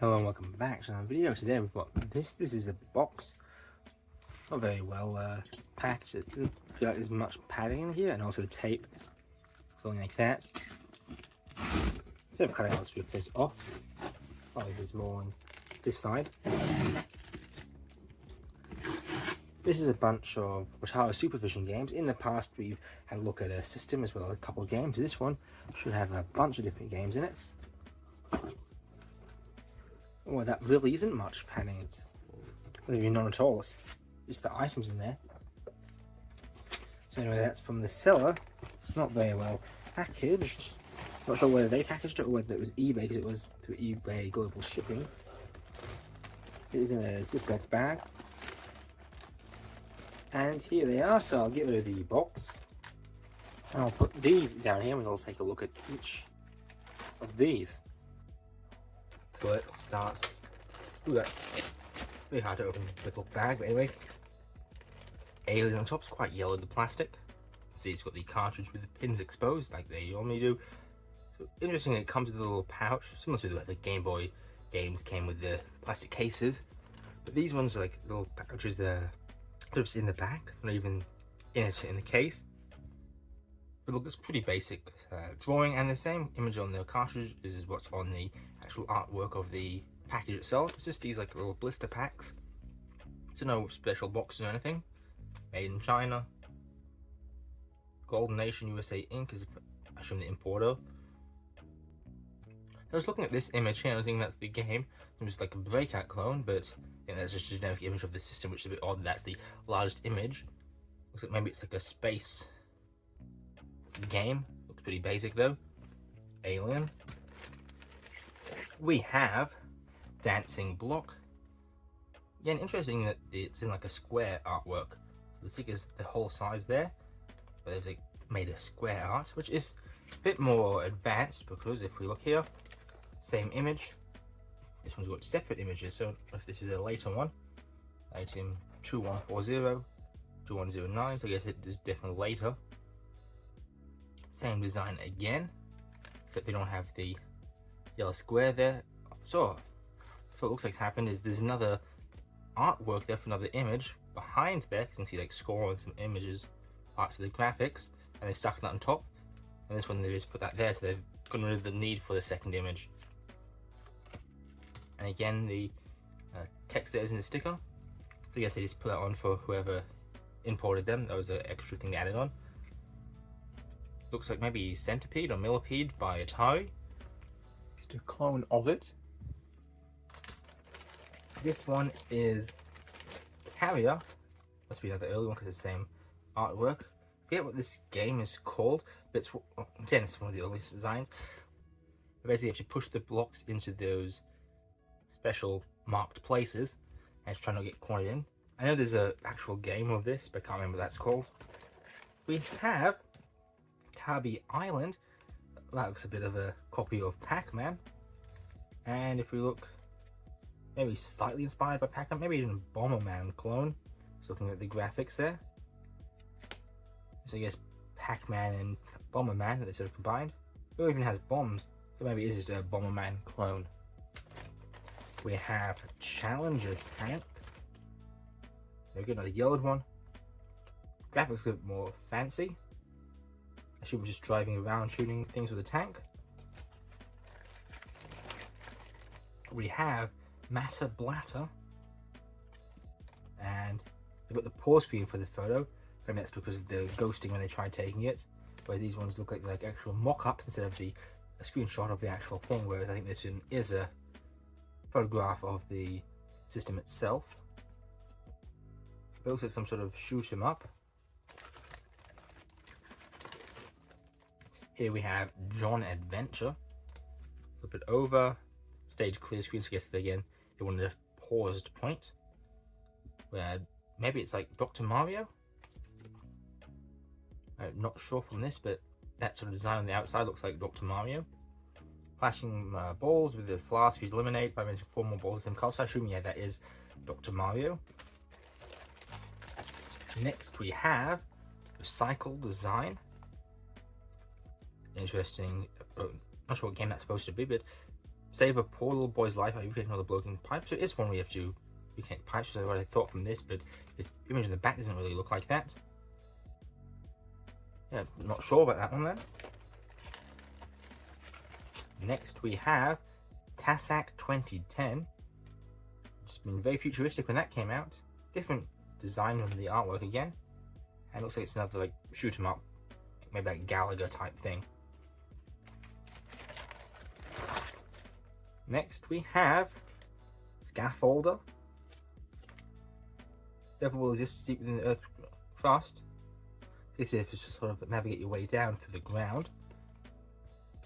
Hello and welcome back to another video. Today we've got this. This is a box. Not very well packed. It doesn't feel like there's much padding in here, and also the tape. Something like that. Instead of cutting, I'll strip this off. Probably there's more on this side. This is a bunch of Watara Supervision games. In the past we've had a look at a system as well as a couple of games. This one should have a bunch of different games in it. Well, that really isn't much padding. It's really none at all. It's just the items in there. So anyway, that's from the seller. It's not very well packaged. Not sure whether they packaged it or whether it was eBay, because it was through eBay global shipping. It is in a Ziploc bag. And here they are, so I'll get rid of the box. And I'll put these down here and I'll take a look at each of these. So let's start. Ooh, that's very hard to open the little bag, but anyway. Alien on top is quite yellow, the plastic. See, it's got the cartridge with the pins exposed, like they normally do. So interesting, it comes with a little pouch, similar to the Game Boy games came with the plastic cases. But these ones are like little pouches that are just in the back, not even in the case. But look, it's pretty basic drawing, and the same image on the cartridge is what's on the actual artwork of the package itself. It's just these like little blister packs, so no special boxes or anything. Made in China. Golden Nation USA Inc. is, I assume, the importer. I was looking at this image here and I was thinking that's the game. It was like a breakout clone, but I think that's just a generic image of the system, which is a bit odd. That's the largest image. Looks like maybe it's like a space game. Looks pretty basic though. Alien. We have Dancing Block. Again, interesting that it's in like a square artwork. So the sticker's the whole size there, but they've like made a square art, which is a bit more advanced, because if we look here, same image. This one's got separate images, so if this is a later one, item 2140, 2109, so I guess it is definitely later. Same design again, except they don't have the yellow square there. So what it looks like's happened is there's another artwork there for another image behind there. You can see like score and some images, parts of the graphics, and they stuck that on top. And this one they just put that there, so they've gotten rid of the need for the second image. And again, the text there isn't a sticker. So I guess they just put that on for whoever imported them. That was an extra thing they added on. Looks like maybe Centipede or Millipede by Atari. Just a clone of it. This one is Carrier. Must be another early one because it's the same artwork. I forget what this game is called, but it's, again, it's one of the earliest designs. But basically, you have to push the blocks into those special marked places, and it's trying to get cornered in. I know there's an actual game of this, but I can't remember what that's called. We have Kirby Island. That looks a bit of a copy of Pac-Man. And if we look, maybe slightly inspired by Pac-Man, maybe even a Bomberman clone. Just looking at the graphics there. So I guess Pac-Man and Bomberman that they sort of combined. It even has bombs, so maybe it is just a Bomberman clone. We have Challenger Tank. There we go, another yellowed one. Graphics a bit more fancy. I should be just driving around shooting things with a tank. We have Matter Blatter. And they've got the pause screen for the photo. Maybe that's because of the ghosting when they tried taking it. Where these ones look like actual mock-ups instead of a screenshot of the actual thing. Whereas I think this one is a photograph of the system itself. It looks like some sort of shoot 'em up. Here we have John Adventure. Flip it over. Stage clear screen, so I guess again they wanted a paused point. Where maybe it's like Dr. Mario? I'm not sure from this, but that sort of design on the outside looks like Dr. Mario. Flashing balls with the flask you eliminate by mentioning 4 more balls in color. So I assume, yeah, that is Dr. Mario. Next we have Recycle Design. Interesting. Not sure what game that's supposed to be, but save a poor little boy's life by recreating another broken pipe. So it is one where you have to reconnect pipes, which is what I thought from this, but the image in the back doesn't really look like that. Yeah, not sure about that one then. Next we have Tassac 2010. It's been very futuristic when that came out. Different design on the artwork again. And it looks like it's another like shoot 'em up, maybe like Gallagher type thing. Next we have Scaffolder. Devil will exist deep within the earth's crust. This is to sort of navigate your way down through the ground.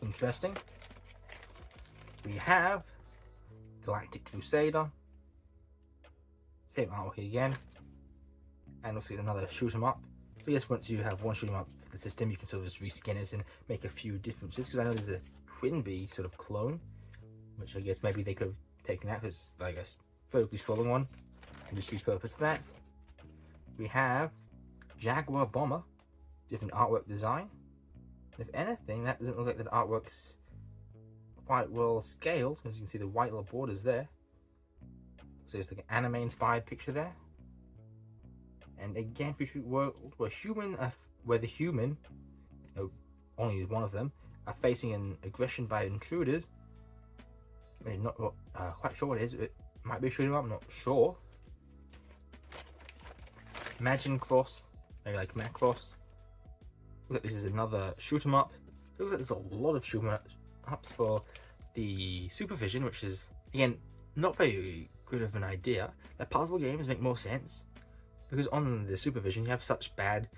Interesting. We have Galactic Crusader. Same artwork again. And also another shoot 'em up. So yes, once you have one shoot 'em up for the system, you can sort of just reskin it and make a few differences. Because I know there's a Twin Bee sort of clone, which I guess maybe they could have taken that because it's like a vertically scrolling one and just repurposed that. We have Jaguar Bomber, different artwork design. If anything, that doesn't look like the artwork's quite well scaled, as you can see the white little borders there. So it's like an anime inspired picture there. And again, future world where the human, only one of them, are facing an aggression by intruders. I'm not quite sure what it is. It might be a shoot 'em up, I'm not sure. Imagine Cross, maybe like Macross. Look at this is another shoot 'em up. Look at there's a lot of shoot 'em ups for the Supervision, which is again not very good of an idea. The puzzle games make more sense because on the Supervision you have such bad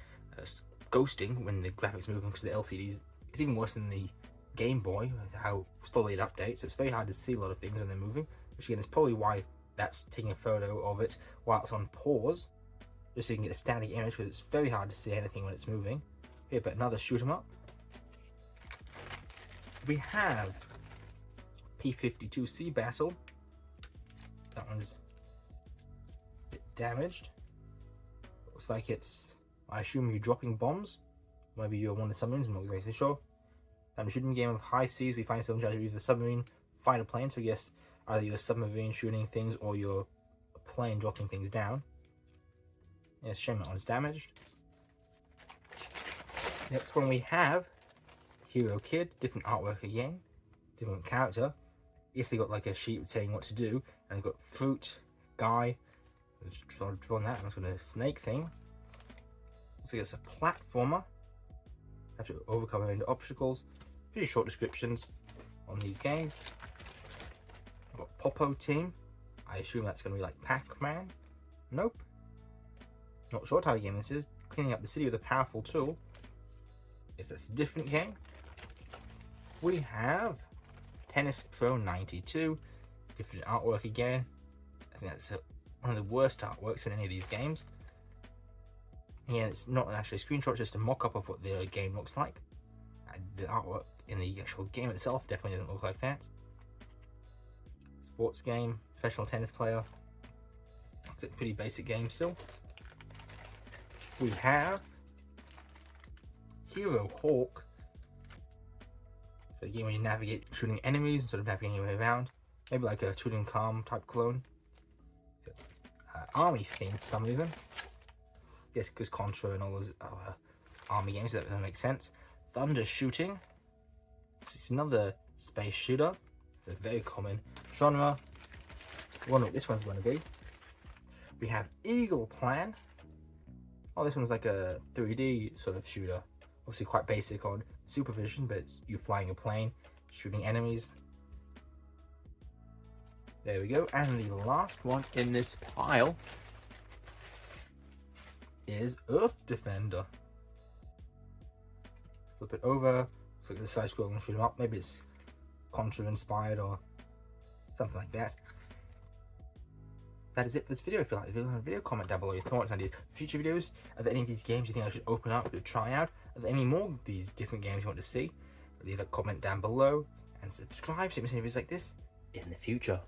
ghosting when the graphics move because the LCDs. It's even worse than the Game Boy, how slowly it updates. So it's very hard to see a lot of things when they're moving, which again is probably why that's taking a photo of it while it's on pause, just so you can get a static image, because it's very hard to see anything when it's moving. Here, but another shoot 'em up. We have P-52 Sea Battle. That one's a bit damaged. Looks like it's, I assume you're dropping bombs. Maybe you're one of the submarines, I'm not exactly sure. I'm shooting a game of high seas. We find yourself in charge of either submarine, fighter plane. So I guess either you're submarine shooting things or you're a plane dropping things down. Yeah, it's a shame that one's damaged. Next one we have Hero Kid, different artwork again, different character. Yes, they got like a sheet saying what to do, and they've got fruit, guy. Just drawn that, and it's got a snake thing. So it's a platformer. Have to overcome into obstacles. Pretty short descriptions on these games. I've got Popo Team. I assume that's going to be like Pac-Man. Nope. Not sure what type of game this is. Cleaning up the city with a powerful tool. Is this a different game? We have Tennis Pro 92. Different artwork again. I think that's one of the worst artworks in any of these games. Yeah, it's not actually a screenshot, just a mock-up of what the game looks like. And the artwork in the actual game itself definitely doesn't look like that. Sports game, professional tennis player. It's a pretty basic game still. We have Hero Hawk. So a game where you navigate shooting enemies instead of navigating your way around. Maybe like a Tooting Calm type clone. Army theme for some reason. Yes, because Contra and all those army games, that doesn't make sense. Thunder Shooting. So it's another space shooter. A very common genre. I wonder what this one's going to be. We have Eagle Plan. Oh, this one's like a 3D sort of shooter. Obviously quite basic on Supervision, but you're flying a plane, shooting enemies. There we go. And the last one in this pile is Earth Defender. Flip it over. Looks like the side scrolling shoot 'em up. Maybe it's Contra inspired or something like that. That is it for this video. If you like the video, comment down below your thoughts and ideas for future videos. Are there any of these games you think I should open up to try out? Are there any more of these different games you want to see? Leave a comment down below and subscribe so you don't miss any videos like this in the future.